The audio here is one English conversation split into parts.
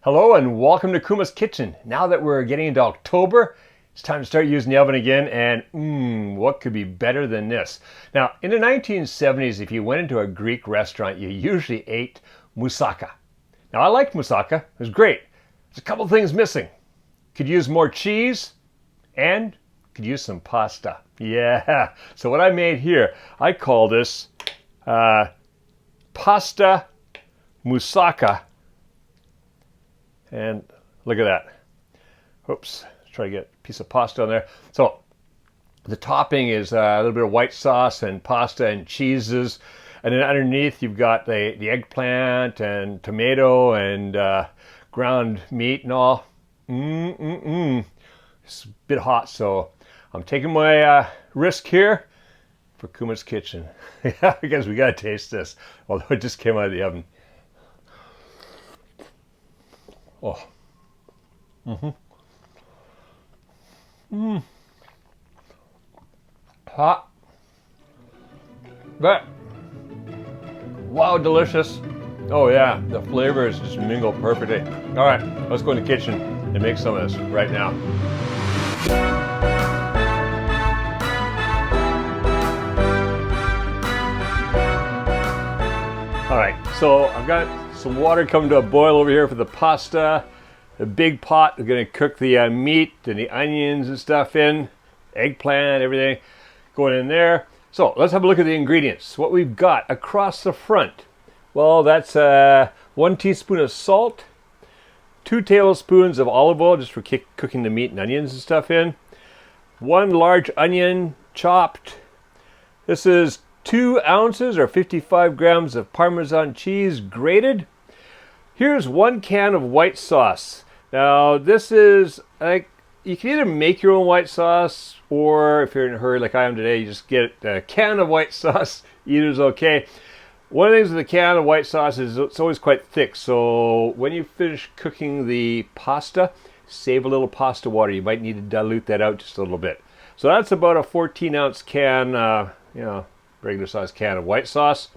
Hello and welcome to Kuma's Kitchen. Now that we're getting into October, it's time to start using the oven again, and what could be better than this? Now, in the 1970s, if you went into a Greek restaurant, you usually ate moussaka. Now, I liked moussaka. It was great. There's a couple things missing. Could use more cheese and could use some pasta. Yeah. So what I made here, I call this pasta moussaka. And look at that. Oops, let's try to get a piece of pasta on there. So the topping is a little bit of white sauce and pasta and cheeses. And then underneath you've got the eggplant and tomato and ground meat and all. It's a bit hot, so I'm taking my risk here for Kuma's Kitchen. Yeah, because we gotta taste this. Although it just came out of the oven. Oh. Hot. But wow, delicious. Oh yeah, the flavors just mingle perfectly. All right, let's go in the kitchen and make some of this right now. All right, so I've got some water coming to a boil over here for the pasta. A big pot, we're gonna cook the meat and the onions and stuff in, eggplant, everything going in there. So let's have a look at the ingredients. What we've got across the front. Well, that's 1 teaspoon of salt, 2 tablespoons of olive oil just for cooking the meat and onions and stuff in. 1 large onion chopped. This is 2 ounces or 55 grams of Parmesan cheese grated. Here's 1 can of white sauce. Now this is you can either make your own white sauce, or if you're in a hurry like I am today, you just get a can of white sauce. Either's okay. One of the things with the can of white sauce is it's always quite thick, so when you finish cooking the pasta, save a little pasta water. You might need to dilute that out just a little bit. So that's about a 14-ounce can, regular size can of white sauce.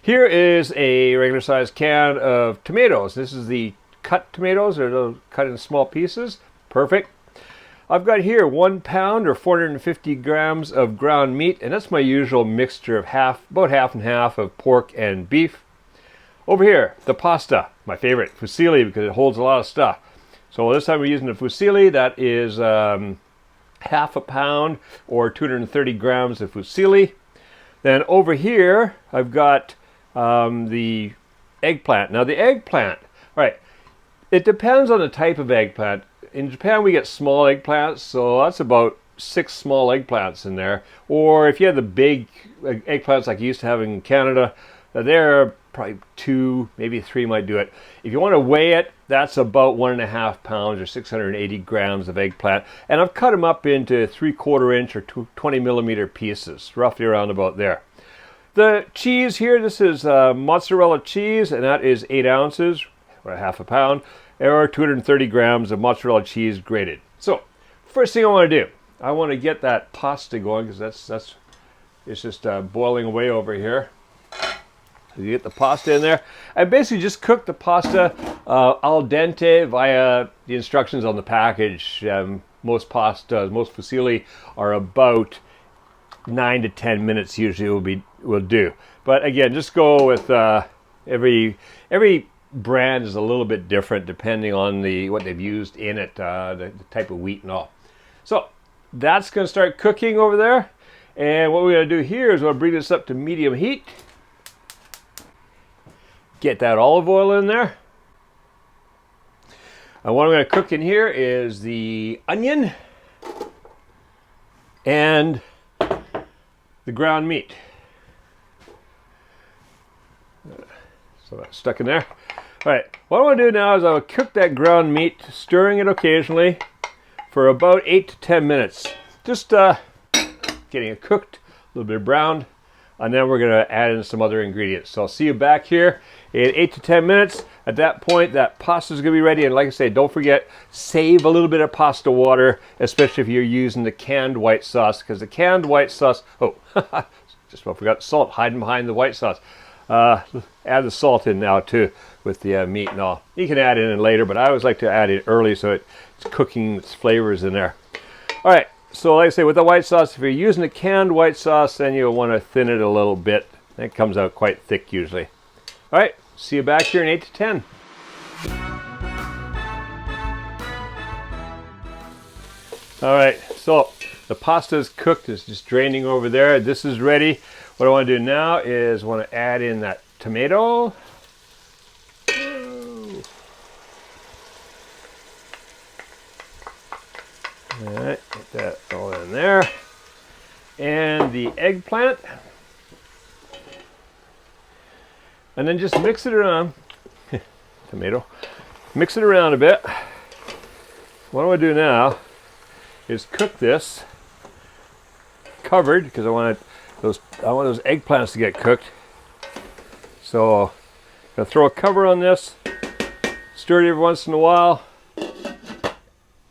Here is a regular size can of tomatoes. This is the cut tomatoes, or cut in small pieces. Perfect. I've got here 1 pound or 450 grams of ground meat, and that's my usual mixture of about half and half of pork and beef. Over here, the pasta, my favorite, fusilli, because it holds a lot of stuff. So this time we're using the fusilli. That is half a pound or 230 grams of fusilli. Then over here, I've got the eggplant. Now the eggplant, all right, it depends on the type of eggplant. In Japan, we get small eggplants, so that's about 6 small eggplants in there. Or if you have the big eggplants like you used to have in Canada, they're probably 2, maybe 3 might do it. If you want to weigh it, that's about 1.5 pounds or 680 grams of eggplant. And I've cut them up into 3/4 inch or 20 millimeter pieces, roughly around about there. The cheese here, this is mozzarella cheese, and that is 8 ounces or half a pound, or 230 grams of mozzarella cheese grated. So first thing I want to do, I want to get that pasta going, because it's just boiling away over here. So you get the pasta in there. I basically just cook the pasta al dente via the instructions on the package. Most pastas, most fusilli are about 9 to 10 minutes usually will do. But again, just go with every brand is a little bit different depending on what they've used in it, the type of wheat and all. So that's going to start cooking over there. And what we're going to do here is we'll bring this up to medium heat. Get that olive oil in there. And what I'm going to cook in here is the onion and the ground meat. So that's stuck in there. All right, what I want to do now is I'll cook that ground meat, stirring it occasionally for about 8 to 10 minutes. Just getting it cooked, a little bit browned, and then we're going to add in some other ingredients. So I'll see you back here in 8 to 10 minutes. At that point, that pasta is going to be ready. And like I say, don't forget, save a little bit of pasta water, especially if you're using the canned white sauce, because the canned white sauce, just about forgot salt hiding behind the white sauce. Add the salt in now too with the meat and all. You can add it in later, but I always like to add it early so it's cooking its flavors in there. All right, so like I say, with the white sauce, if you're using a canned white sauce, then you'll want to thin it a little bit. It comes out quite thick usually. All right, see you back here in 8 to 10. All right, so the pasta is cooked. It's just draining over there. This is ready. What I want to do now is I want to add in that tomato. All right, get that all in there. And the eggplant. And then just mix it around. Tomato. Mix it around a bit. What I want to do now is cook this covered because I want those eggplants to get cooked. So I'm going to throw a cover on this, stir it every once in a while,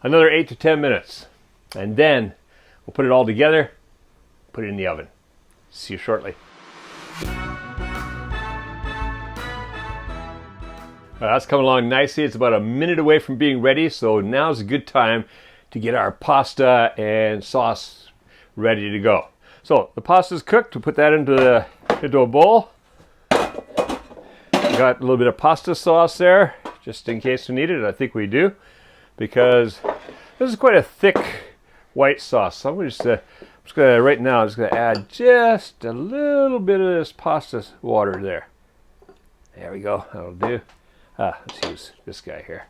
another 8 to 10 minutes, and then we'll put it all together, put it in the oven. See you shortly. That's coming along nicely. It's about a minute away from being ready, so now's a good time to get our pasta and sauce ready to go. So the pasta's cooked. We'll put that into a bowl. Got a little bit of pasta sauce there, just in case we need it. I think we do, because this is quite a thick white sauce. So I'm just gonna right now. I'm just gonna add just a little bit of this pasta water there. There we go. That'll do. Let's use this guy here.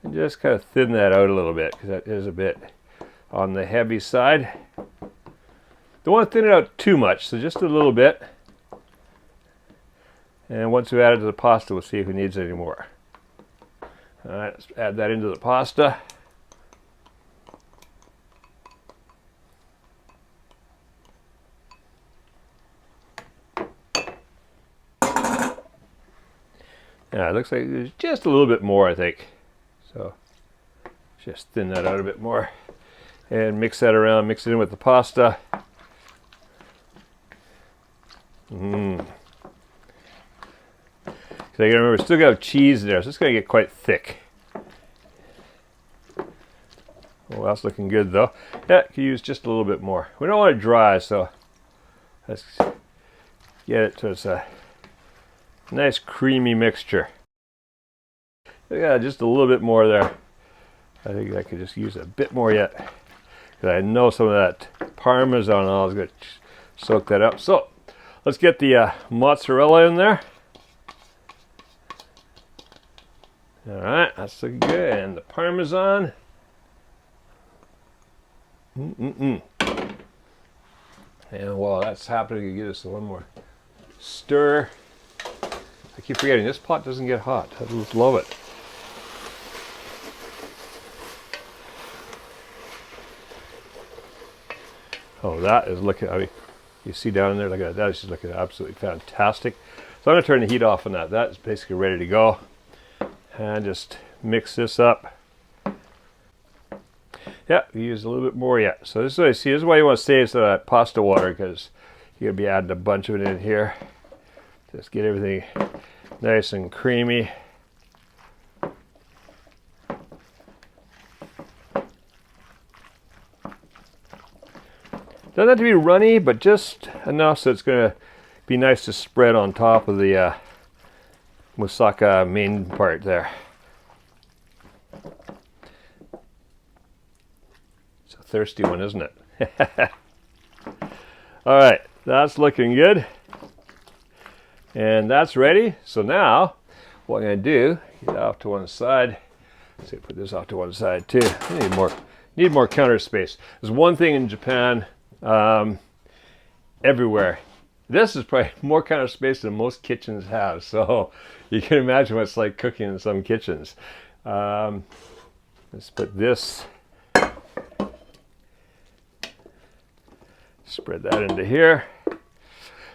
And just kind of thin that out a little bit because that is a bit on the heavy side. Don't want to thin it out too much, so just a little bit. And once we add it to the pasta, we'll see if it needs any more. All right, let's add that into the pasta. Yeah, it looks like there's just a little bit more, I think. So just thin that out a bit more and mix that around, mix it in with the pasta. So you gotta remember, still got cheese there, so it's gonna get quite thick. Well, that's looking good though. Yeah, could use just a little bit more. We don't want it dry, so let's get it so it's a nice creamy mixture. Yeah, just a little bit more there. I think I could just use a bit more yet, because I know some of that Parmesan oil is going to soak that up. So let's get the mozzarella in there. All right, that's looking good. And the Parmesan. And while that's happening, you get us one more stir. I keep forgetting, this pot doesn't get hot. I just love it. Oh, that is looking, I mean, you see down in there, look at that. That is just looking absolutely fantastic. So I'm going to turn the heat off on that. That's basically ready to go. And just mix this up. Yeah, we use a little bit more yet. So this is what I see. This is why you want to save some of that pasta water, because you're going to be adding a bunch of it in here. Just get everything nice and creamy. Doesn't have to be runny, but just enough so it's going to be nice to spread on top of the moussaka main part there. It's a thirsty one, isn't it? All right, that's looking good. And that's ready. So now, what I'm going to do, get off to one side. Let's see, put this off to one side too. I need more counter space. There's one thing in Japan, everywhere. This is probably more counter space than most kitchens have. So you can imagine what it's like cooking in some kitchens. Let's put this, spread that into here.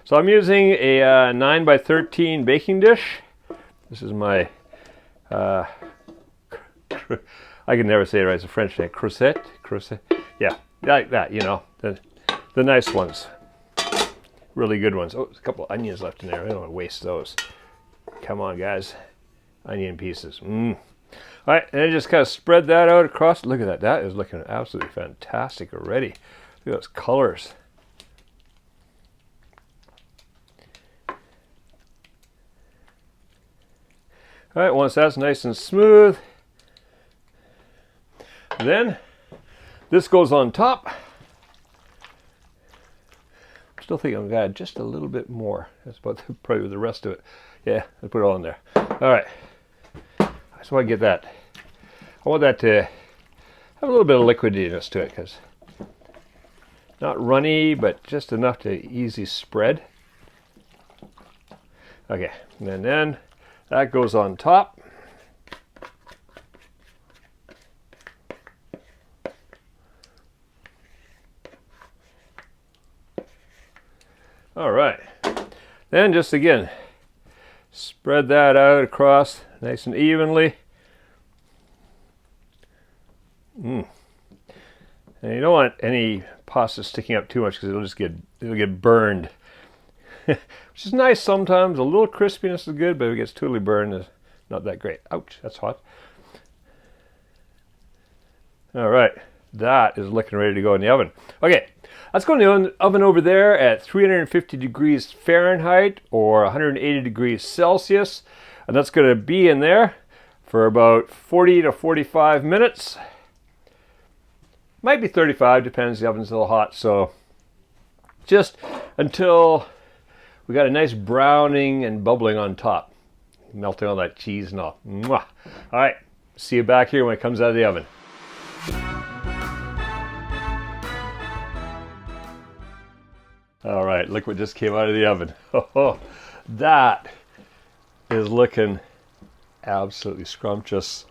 So I'm using a 9x13 baking dish. This is my, I can never say it right, it's a French name, crosette, yeah, like that, you know, the nice ones. Really good ones. Oh, there's a couple of onions left in there. I don't want to waste those. Come on, guys. Onion pieces. All right, and then just kind of spread that out across. Look at that. That is looking absolutely fantastic already. Look at those colors. All right, once that's nice and smooth, then this goes on top. Still think I'm gonna add just a little bit more. That's about probably the rest of it. Yeah, I'll put it all in there. All right. I just want to get that. I want that to have a little bit of liquidiness to it, because not runny, but just enough to easy spread. Okay, and then that goes on top. All right, then just again, spread that out across nice and evenly. And you don't want any pasta sticking up too much, because it'll get burned. Which is nice sometimes. A little crispiness is good, but if it gets totally burned, it's not that great. Ouch, that's hot. All right, that is looking ready to go in the oven. Okay, let's go in the oven over there at 350 degrees Fahrenheit or 180 degrees Celsius. And that's going to be in there for about 40 to 45 minutes. Might be 35, depends, the oven's a little hot. So just until we got a nice browning and bubbling on top. Melting all that cheese and all. Mwah. All right, see you back here when it comes out of the oven. All right, look what just came out of the oven. Oh, that is looking absolutely scrumptious.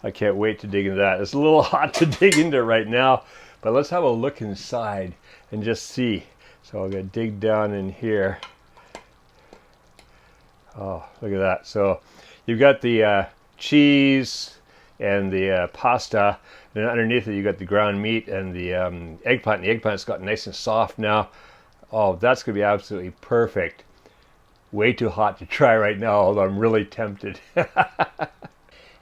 I can't wait to dig into that. It's a little hot to dig into right now, but let's have a look inside and just see. So I'm gonna dig down in here. Oh, look at that. So you've got the cheese and the pasta, and underneath it you got the ground meat and the eggplant. The eggplant's got nice and soft now. Oh, that's going to be absolutely perfect. Way too hot to try right now, although I'm really tempted.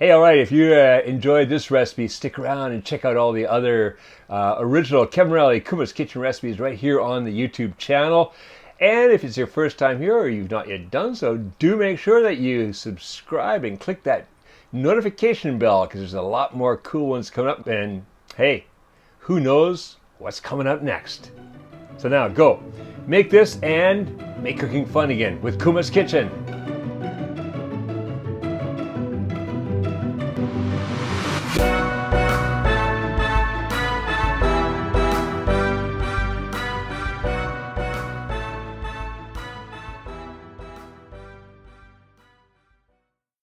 Hey, all right, if you enjoyed this recipe, stick around and check out all the other original Kevin Riley Kuma's Kitchen recipes right here on the YouTube channel. And if it's your first time here or you've not yet done so, do make sure that you subscribe and click that notification bell, because there's a lot more cool ones coming up. And hey, who knows what's coming up next? So now go, make this and make cooking fun again with Kuma's Kitchen.